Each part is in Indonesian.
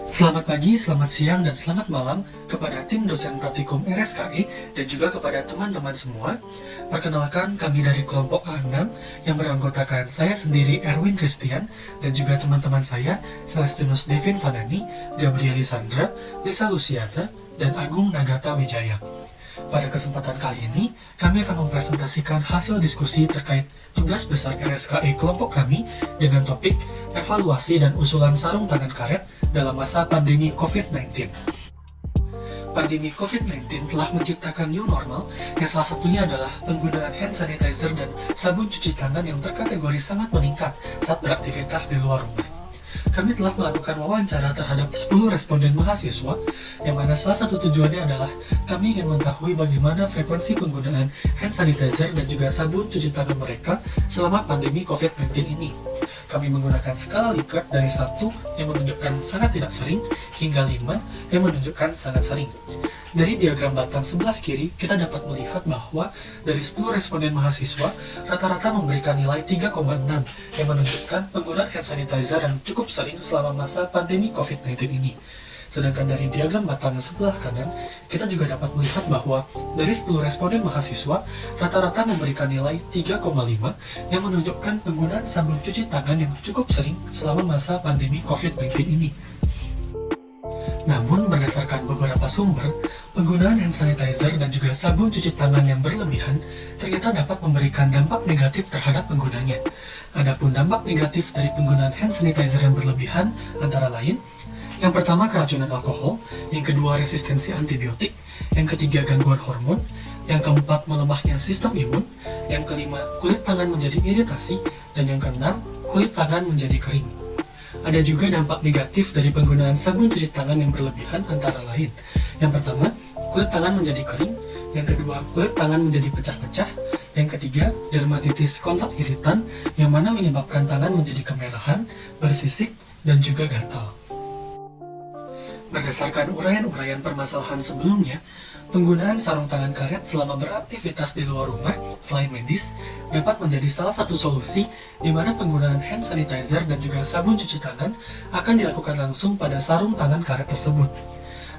Selamat pagi, selamat siang, dan selamat malam kepada tim dosen praktikum RSKI dan juga kepada teman-teman semua. Perkenalkan, kami dari kelompok A6 yang beranggotakan saya sendiri Erwin Christian dan juga teman-teman saya Celestinus Devin Vanani, Gabrieli Sandra, Lisa Luciana, dan Agung Nagata Wijaya. Pada kesempatan kali ini, kami akan mempresentasikan hasil diskusi terkait tugas besar RSKI kelompok kami dengan topik evaluasi dan usulan sarung tangan karet dalam masa pandemi COVID-19. Pandemi COVID-19 telah menciptakan new normal yang salah satunya adalah penggunaan hand sanitizer dan sabun cuci tangan yang terkategori sangat meningkat saat beraktivitas di luar rumah. Kami telah melakukan wawancara terhadap 10 responden mahasiswa, yang mana salah satu tujuannya adalah kami ingin mengetahui bagaimana frekuensi penggunaan hand sanitizer dan juga sabun cuci tangan mereka selama pandemi COVID-19 ini. Kami menggunakan skala Likert dari 1 yang menunjukkan sangat tidak sering hingga 5 yang menunjukkan sangat sering. Dari diagram batang sebelah kiri, kita dapat melihat bahwa dari 10 responden mahasiswa, rata-rata memberikan nilai 3,6 yang menunjukkan penggunaan hand sanitizer yang cukup sering selama masa pandemi COVID-19 ini. Sedangkan dari diagram batang sebelah kanan, kita juga dapat melihat bahwa dari 10 responden mahasiswa, rata-rata memberikan nilai 3,5 yang menunjukkan penggunaan sabun cuci tangan yang cukup sering selama masa pandemi COVID-19 ini. Namun, berdasarkan beberapa sumber, penggunaan hand sanitizer dan juga sabun cuci tangan yang berlebihan ternyata dapat memberikan dampak negatif terhadap penggunanya. Adapun dampak negatif dari penggunaan hand sanitizer yang berlebihan antara lain, yang pertama keracunan alkohol, yang kedua resistensi antibiotik, yang ketiga gangguan hormon, yang keempat melemahnya sistem imun, yang kelima kulit tangan menjadi iritasi, dan yang keenam kulit tangan menjadi kering. Ada juga dampak negatif dari penggunaan sabun cuci tangan yang berlebihan antara lain. Yang pertama, kulit tangan menjadi kering. Yang kedua, kulit tangan menjadi pecah-pecah. Yang ketiga, dermatitis kontak iritan, yang mana menyebabkan tangan menjadi kemerahan, bersisik, dan juga gatal. Berdasarkan uraian-uraian permasalahan sebelumnya, penggunaan sarung tangan karet selama beraktivitas di luar rumah, selain medis, dapat menjadi salah satu solusi di mana penggunaan hand sanitizer dan juga sabun cuci tangan akan dilakukan langsung pada sarung tangan karet tersebut.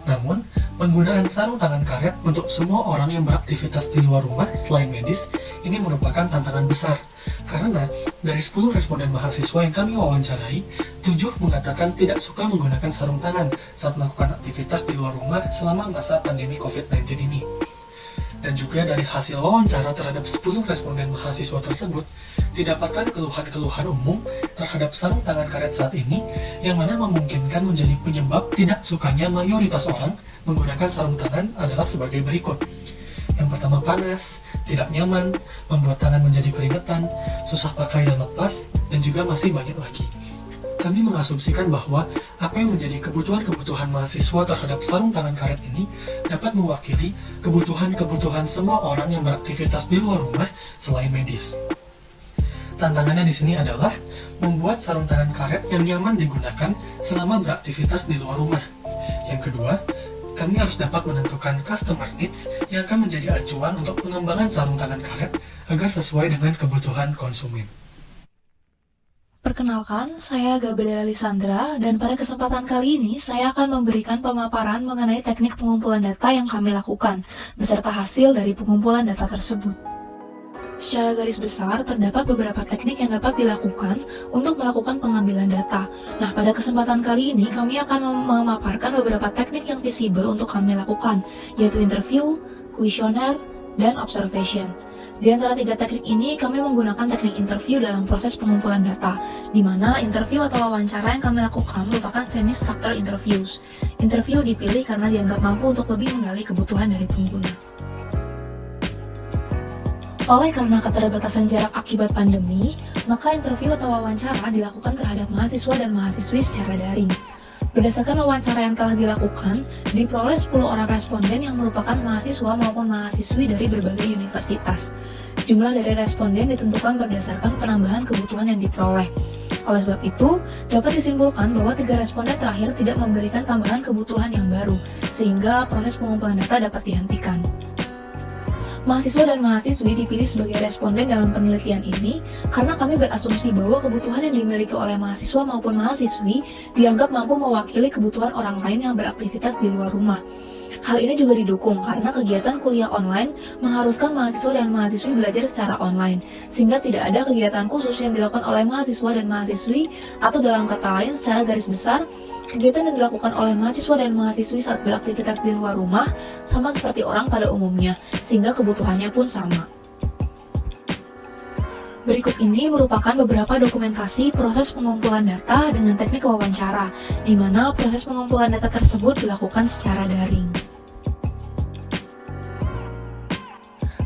Namun, penggunaan sarung tangan karet untuk semua orang yang beraktivitas di luar rumah, selain medis, ini merupakan tantangan besar. Karena dari 10 responden mahasiswa yang kami wawancarai, 7 mengatakan tidak suka menggunakan sarung tangan saat melakukan aktivitas di luar rumah selama masa pandemi COVID-19 ini. Dan juga dari hasil wawancara terhadap 10 responden mahasiswa tersebut, didapatkan keluhan-keluhan umum terhadap sarung tangan karet saat ini, yang mana memungkinkan menjadi penyebab tidak sukanya mayoritas orang menggunakan sarung tangan adalah sebagai berikut. Yang pertama panas, tidak nyaman, membuat tangan menjadi keringetan, susah pakai dan lepas, dan juga masih banyak lagi. Kami mengasumsikan bahwa apa yang menjadi kebutuhan-kebutuhan mahasiswa terhadap sarung tangan karet ini dapat mewakili kebutuhan-kebutuhan semua orang yang beraktivitas di luar rumah selain medis. Tantangannya di sini adalah membuat sarung tangan karet yang nyaman digunakan selama beraktivitas di luar rumah. Yang kedua, kami harus dapat menentukan customer needs yang akan menjadi acuan untuk pengembangan sarung tangan karet agar sesuai dengan kebutuhan konsumen. Perkenalkan, saya Gabrieli Sandra, dan pada kesempatan kali ini saya akan memberikan pemaparan mengenai teknik pengumpulan data yang kami lakukan, beserta hasil dari pengumpulan data tersebut. Secara garis besar, terdapat beberapa teknik yang dapat dilakukan untuk melakukan pengambilan data. Nah, pada kesempatan kali ini kami akan memaparkan beberapa teknik yang visible untuk kami lakukan, yaitu interview, kuesioner, dan observation. Di antara 3 teknik ini, kami menggunakan teknik interview dalam proses pengumpulan data, di mana interview atau wawancara yang kami lakukan merupakan semi-structured interviews. Interview dipilih karena dianggap mampu untuk lebih menggali kebutuhan dari pengguna. Oleh karena keterbatasan jarak akibat pandemi, maka interview atau wawancara dilakukan terhadap mahasiswa dan mahasiswi secara daring. Berdasarkan wawancara yang telah dilakukan, diperoleh 10 orang responden yang merupakan mahasiswa maupun mahasiswi dari berbagai universitas. Jumlah dari responden ditentukan berdasarkan penambahan kebutuhan yang diperoleh. Oleh sebab itu, dapat disimpulkan bahwa 3 responden terakhir tidak memberikan tambahan kebutuhan yang baru, sehingga proses pengumpulan data dapat dihentikan. Mahasiswa dan mahasiswi dipilih sebagai responden dalam penelitian ini karena kami berasumsi bahwa kebutuhan yang dimiliki oleh mahasiswa maupun mahasiswi dianggap mampu mewakili kebutuhan orang lain yang beraktivitas di luar rumah. Hal ini juga didukung karena kegiatan kuliah online mengharuskan mahasiswa dan mahasiswi belajar secara online, sehingga tidak ada kegiatan khusus yang dilakukan oleh mahasiswa dan mahasiswi, atau dalam kata lain secara garis besar, kegiatan yang dilakukan oleh mahasiswa dan mahasiswi saat beraktivitas di luar rumah sama seperti orang pada umumnya, sehingga kebutuhannya pun sama. Berikut ini merupakan beberapa dokumentasi proses pengumpulan data dengan teknik wawancara, di mana proses pengumpulan data tersebut dilakukan secara daring.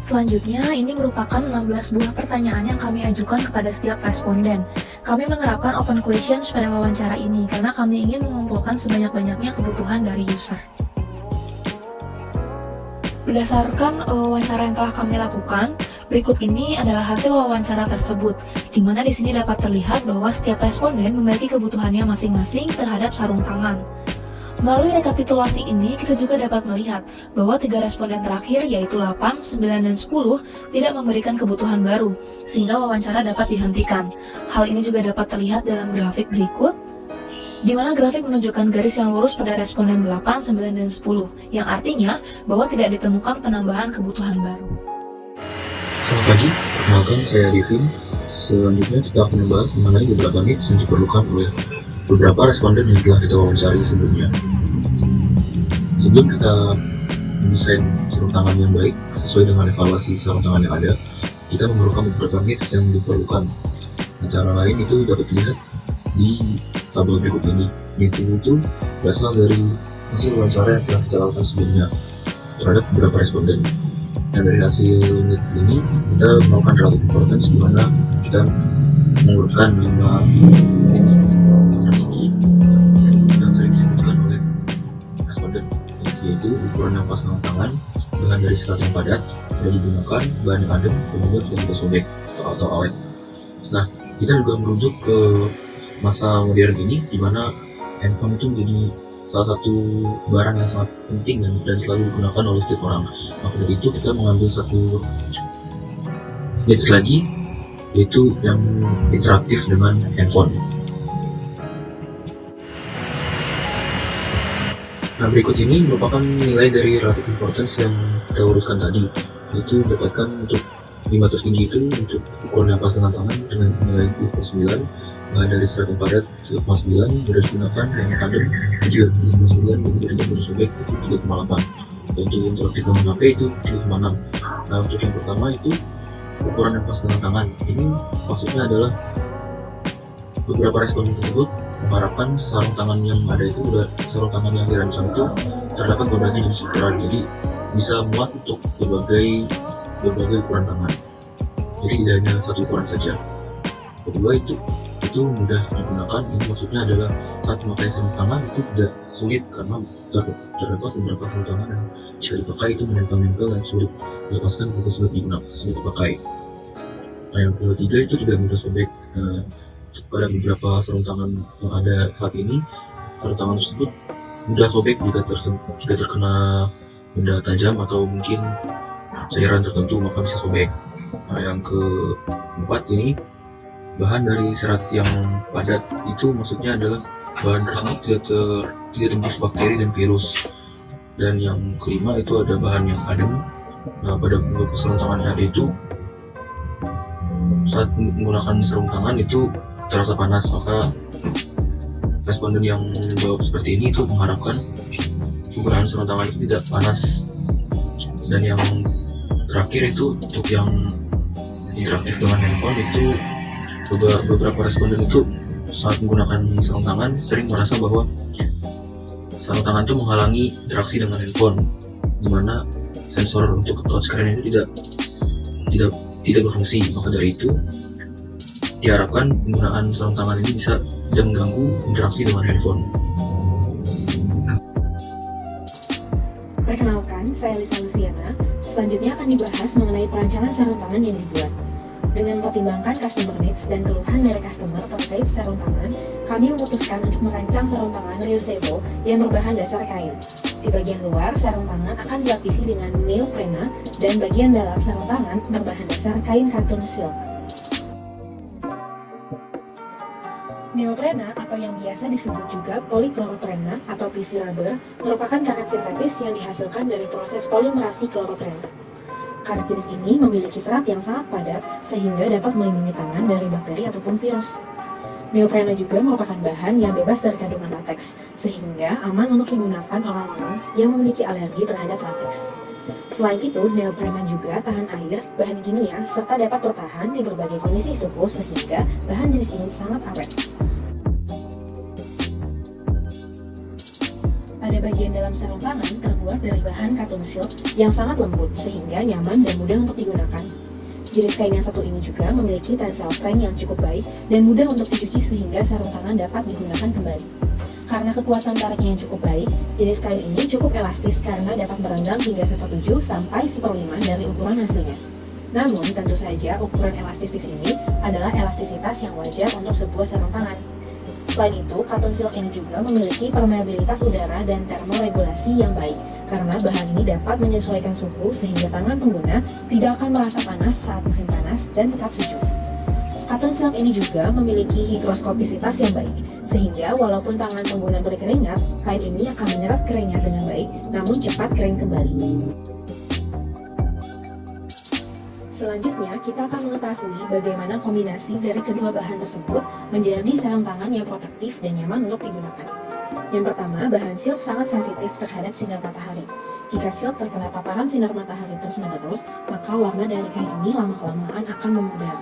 Selanjutnya, ini merupakan 16 buah pertanyaan yang kami ajukan kepada setiap responden. Kami menerapkan open questions pada wawancara ini karena kami ingin mengumpulkan sebanyak-banyaknya kebutuhan dari user. Berdasarkan wawancara yang telah kami lakukan, berikut ini adalah hasil wawancara tersebut, di mana di sini dapat terlihat bahwa setiap responden memiliki kebutuhannya masing-masing terhadap sarung tangan. Melalui rekapitulasi ini, kita juga dapat melihat bahwa 3 responden terakhir, yaitu 8, 9, dan 10, tidak memberikan kebutuhan baru, sehingga wawancara dapat dihentikan. Hal ini juga dapat terlihat dalam grafik berikut, di mana grafik menunjukkan garis yang lurus pada responden 8, 9, dan 10, yang artinya bahwa tidak ditemukan penambahan kebutuhan baru. Selamat pagi, perkenalkan saya Devin. Selanjutnya kita akan membahas mengenai beberapa needs yang diperlukan oleh beberapa responden yang telah kita wawancari sebelumnya. Sebelum kita mendesain sarung tangan yang baik sesuai dengan evaluasi sarung tangan yang ada, kita memerlukan beberapa needs yang diperlukan. Antara lain itu dapat dilihat di tabel berikut ini. Needs itu berasal dari hasil wawancara yang telah kita lakukan sebelumnya terhadap beberapa responden. Dan dari hasil needs ini kita melakukan relative importance, di mana kita mengurutkan 5 needs tertinggi yang sering disebutkan oleh responden, yaitu ukuran yang pas dengan tangan, bahan dari serat yang padat, mudah digunakan, bahan yang adem, kemudian tidak mudah sobek atau awet. Nah, kita juga merujuk ke masa modern ini, di mana handphone itu menjadi salah satu barang yang sangat penting dan selalu digunakan oleh setiap orang. Maka dari itu kita mengambil satu needs lagi, yaitu yang interaktif dengan handphone. Nah, berikut ini merupakan nilai dari relative importance yang kita urutkan tadi, yaitu dapatkan untuk 5 tertinggi itu untuk ukuran yang pas dengan tangan dengan nilai 2,9, bahan dari serat yang padat 3,9, mudah digunakan dan yang adem juga 3,9, kemudian tidak mudah sobek itu 3,8, dan untuk interaktif dengan HP itu 3,6. Nah, untuk yang pertama itu ukuran yang pas dengan tangan, ini maksudnya adalah beberapa responden tersebut mengharapkan sarung tangan yang ada itu, sarung tangan yang dirancang itu terdapat berbagai jenis ukuran, jadi bisa muat untuk berbagai ukuran tangan, jadi tidak hanya satu ukuran saja. Kedua itu mudah digunakan, ini maksudnya adalah saat memakai sarung tangan itu tidak sulit karena terdapat beberapa sarung tangan yang jika dipakai itu menempel-nempel dan sulit dilepaskan jika sulit dipakai. Nah, yang ketiga itu juga mudah sobek. Pada beberapa sarung tangan yang ada saat ini, sarung tangan tersebut mudah sobek jika terkena benda tajam atau mungkin cairan tertentu, maka bisa sobek. Nah, yang keempat ini bahan dari serat yang padat, itu maksudnya adalah bahan tersebut tidak tembus bakteri dan virus. Dan yang kelima itu ada bahan yang adem. Nah, pada beberapa sarung tangan yang ada itu saat menggunakan sarung tangan itu terasa panas, maka responden yang menjawab seperti ini itu mengharapkan penggunaan sarung tangan itu tidak panas. Dan yang terakhir itu untuk yang interaktif dengan handphone, itu beberapa responden itu saat menggunakan sarung tangan sering merasa bahwa sarung tangan itu menghalangi interaksi dengan handphone, di mana sensor untuk touchscreen itu tidak berfungsi. Maka dari itu diharapkan penggunaan sarung tangan ini bisa tidak mengganggu interaksi dengan handphone. Perkenalkan, saya Lisa Luciana. Selanjutnya akan dibahas mengenai perancangan sarung tangan yang dibuat. Dengan mempertimbangkan customer needs dan keluhan dari customer terkait sarung tangan, kami memutuskan untuk merancang sarung tangan reusable yang berbahan dasar kain. Di bagian luar, sarung tangan akan dilapisi dengan neoprena dan bagian dalam sarung tangan berbahan dasar kain katun silk. Neoprena atau yang biasa disebut juga polikloroprenna atau PC rubber merupakan karet sintetis yang dihasilkan dari proses polimerasi kloroprena. Karet jenis ini memiliki serat yang sangat padat sehingga dapat melindungi tangan dari bakteri ataupun virus. Neoprena juga merupakan bahan yang bebas dari kandungan lateks, sehingga aman untuk digunakan orang-orang yang memiliki alergi terhadap lateks. Selain itu, neoprena juga tahan air, bahan kimia, serta dapat bertahan di berbagai kondisi suhu sehingga bahan jenis ini sangat awet. Pada bagian dalam sarung tangan terbuat dari bahan katun silk yang sangat lembut sehingga nyaman dan mudah untuk digunakan. Jenis kain yang satu ini juga memiliki tensile strength yang cukup baik dan mudah untuk dicuci sehingga sarung tangan dapat digunakan kembali. Karena kekuatan tariknya yang cukup baik, jenis kain ini cukup elastis karena dapat merenggang hingga 1/7 sampai 1/5 dari ukuran aslinya. Namun, tentu saja ukuran elastis di sini adalah elastisitas yang wajar untuk sebuah sarung tangan. Selain itu, katun silk ini juga memiliki permeabilitas udara dan termoregulasi yang baik karena bahan ini dapat menyesuaikan suhu sehingga tangan pengguna tidak akan merasa panas saat musim panas dan tetap sejuk. Katun silk ini juga memiliki higroskopisitas yang baik, sehingga walaupun tangan pengguna berkeringat, kain ini akan menyerap keringat dengan baik, namun cepat kering kembali. Selanjutnya, kita akan mengetahui bagaimana kombinasi dari kedua bahan tersebut menjadi sarung tangan yang protektif dan nyaman untuk digunakan. Yang pertama, bahan silk sangat sensitif terhadap sinar matahari. Jika silk terkena paparan sinar matahari terus-menerus, maka warna dari kain ini lama-kelamaan akan memudar.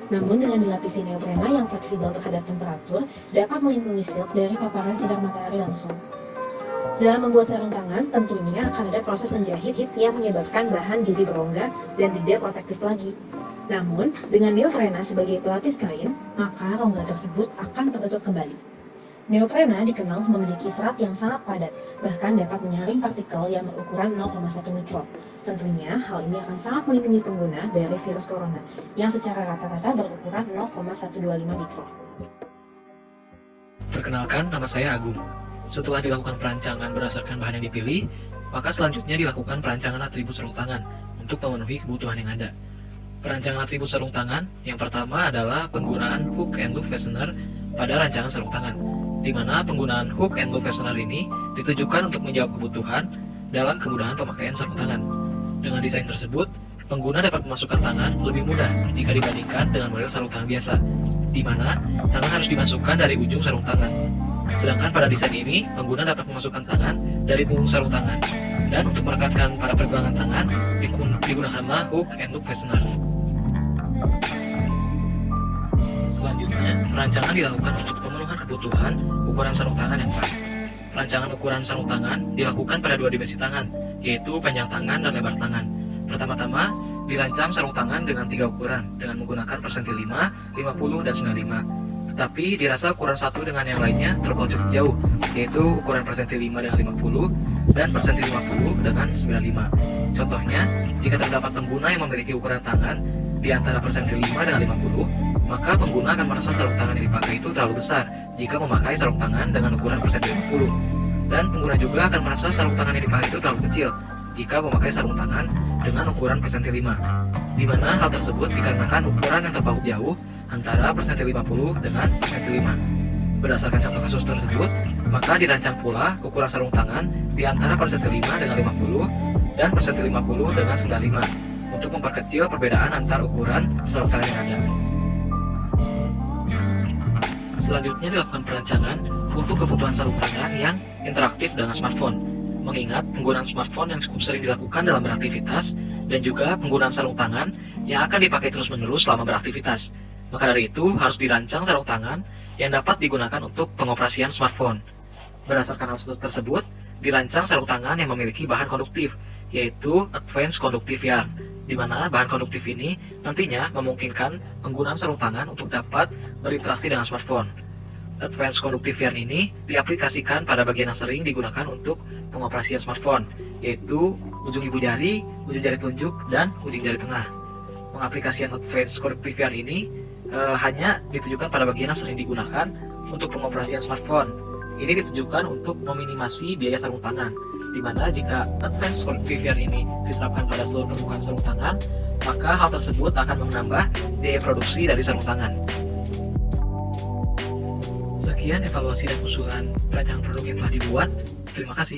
Namun dengan dilapisi neoprena yang fleksibel terhadap temperatur, dapat melindungi silk dari paparan sinar matahari langsung. Dalam membuat sarung tangan, tentunya akan ada proses menjahit yang menyebabkan bahan jadi berongga dan tidak protektif lagi. Namun, dengan neoprena sebagai pelapis kain, maka rongga tersebut akan tertutup kembali. Neoprena dikenal memiliki serat yang sangat padat, bahkan dapat menyaring partikel yang berukuran 0,1 mikron. Tentunya, hal ini akan sangat melindungi pengguna dari virus corona, yang secara rata-rata berukuran 0,125 mikron. Perkenalkan, nama saya Agung. Setelah dilakukan perancangan berdasarkan bahan yang dipilih, maka selanjutnya dilakukan perancangan atribut sarung tangan untuk memenuhi kebutuhan yang ada. Perancangan atribut sarung tangan yang pertama adalah penggunaan hook and loop fastener pada rancangan sarung tangan, di mana penggunaan hook and loop fastener ini ditujukan untuk menjawab kebutuhan dalam kemudahan pemakaian sarung tangan. Dengan desain tersebut, pengguna dapat memasukkan tangan lebih mudah jika dibandingkan dengan model sarung tangan biasa, di mana tangan harus dimasukkan dari ujung sarung tangan. Sedangkan pada desain ini, pengguna dapat memasukkan tangan dari punggung sarung tangan. Dan untuk merekatkan pada pergelangan tangan, digunakanlah hook and loop fastener. Selanjutnya, perancangan dilakukan untuk pemenuhan kebutuhan ukuran sarung tangan yang pas. Perancangan ukuran sarung tangan dilakukan pada dua dimensi tangan, yaitu panjang tangan dan lebar tangan. Pertama-tama, dirancang sarung tangan dengan 3 ukuran, dengan menggunakan persentil 5, 50, dan 95. Tetapi dirasa ukuran satu dengan yang lainnya terlalu cukup jauh, yaitu ukuran persentil 5 dengan 50 dan persentil 50 dengan 95. Contohnya, jika terdapat pengguna yang memiliki ukuran tangan di antara persentil 5 dengan 50, maka pengguna akan merasa sarung tangan yang dipakai itu terlalu besar jika memakai sarung tangan dengan ukuran persentil 50. Dan pengguna juga akan merasa sarung tangan yang dipakai itu terlalu kecil jika memakai sarung tangan dengan ukuran persentil 5, di mana hal tersebut dikarenakan ukuran yang terpaut jauh antara persentil 50 dengan persentil 5. Berdasarkan contoh kasus tersebut, maka dirancang pula ukuran sarung tangan di antara persentil 5 dengan 50 dan persentil 50 dengan 95 untuk memperkecil perbedaan antar ukuran sarung tangan yang ada. Selanjutnya dilakukan perancangan untuk kebutuhan sarung tangan yang interaktif dengan smartphone, mengingat penggunaan smartphone yang cukup sering dilakukan dalam beraktivitas dan juga penggunaan sarung tangan yang akan dipakai terus-menerus selama beraktivitas. Maka dari itu harus dirancang sarung tangan yang dapat digunakan untuk pengoperasian smartphone. Berdasarkan hal tersebut, dirancang sarung tangan yang memiliki bahan konduktif, yaitu Advanced Conductive Yarn, di mana bahan konduktif ini nantinya memungkinkan penggunaan sarung tangan untuk dapat berinteraksi dengan smartphone. Advanced Conductive Yarn ini diaplikasikan pada bagian yang sering digunakan untuk pengoperasian smartphone, yaitu ujung ibu jari, ujung jari telunjuk, dan ujung jari tengah. Pengaplikasian Advanced Conductive Yarn ini hanya ditujukan pada bagian yang sering digunakan untuk pengoperasian smartphone. Ini ditujukan untuk meminimasi biaya sarung tangan di mana jika Advanced Cork Vivian ini diterapkan pada seluruh permukaan sarung tangan, maka hal tersebut akan menambah biaya produksi dari sarung tangan. Sekian evaluasi dan usulan rancangan produk yang telah dibuat. Terima kasih.